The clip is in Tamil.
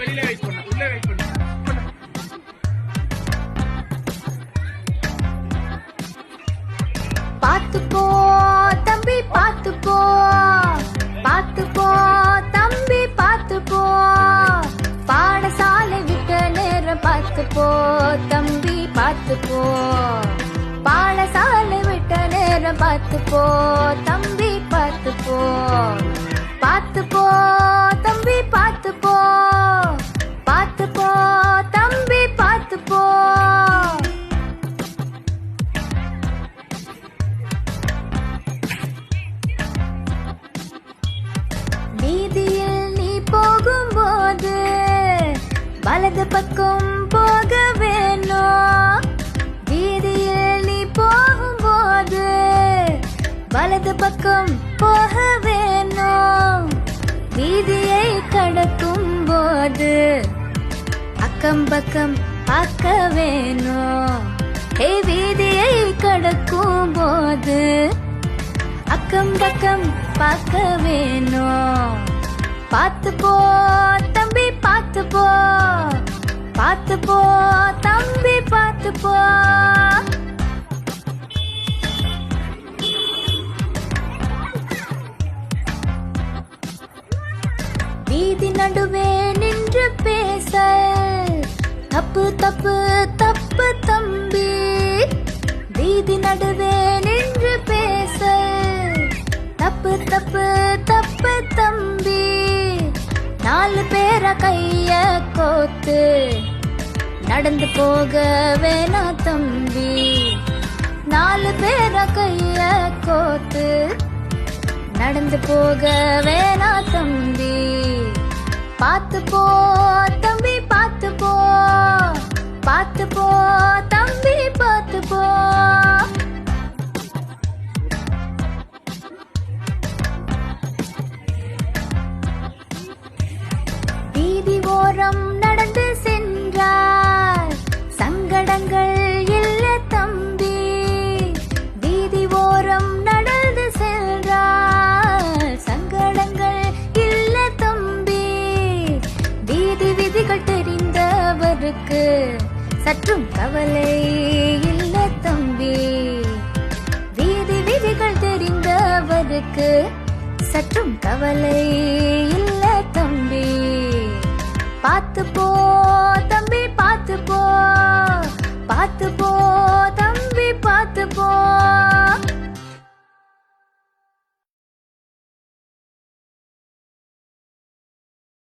வெளியில வெயிட் பண்ணு, உள்ள வெயிட் பண்ணு. பாத்துப்போ தம்பி பாத்துப்போ, பாத்துப்போ தம்பி பாத்துப்போ, பாடசாலை விட்ட நேரம் பாத்துப்போ தம்பி பாத்துப்போ, பாடசாலை விட்ட நேரம் பாத்துப்போ தம்பி பாத்துப்போ, பாத்துப்போ தம்பி பாத்துப்போ, பாத்துப்போ தம்பி பாத்துப்போ. வீதியில் நீ போகும்போது வலது பக்கம் போக வேணும், வீதியில் நீ போகும்போது வலது பக்கம் போக வேணும், வீதியை கடக்கும் போது அக்கம் பக்கம் பார்க்க வேணும், வீதியை கடக்கும் போது அக்கம் பக்கம் பார்க்க வேணும். பாத்துப்போ தம்பி பாத்துப்போ, பாத்துப்போ தம்பி பாத்துப்போ. வீதி நடுவே நின்று பேச தப்பு தப்பு தப்பு தம்பி, வீதி நடுவே நின்று பேச தப்பு தப்பு தப்பு தம்பி, நாலு பேர கைய கோத்து நடந்து போக வேணா தம்பி, நாலு பேர கைய கோத்து நடந்து போக வேணா தம்பி. பாத்துப்போ தம்பி பாத்துப்போ, பாத்துப்போ தம்பி பாத்துப்போ. வீதி ஓரம் நடந்து சென்றார் சங்கடங்கள் இல்ல தம்பி, வீதி ஓரம் நடந்து சென்றார் சங்கடங்கள் இல்ல தம்பி, வீதி விதிகள் தெரிந்தவருக்கு சற்றும் கவலை இல்ல தம்பி, வீதி விதிகள் தெரிந்தவருக்கு சற்றும் கவலை இல்ல தம்பி. பாத்துப்போ தம்பி பாத்துப்போ, பாத்துப்போ தம்பி பாத்துப்போ.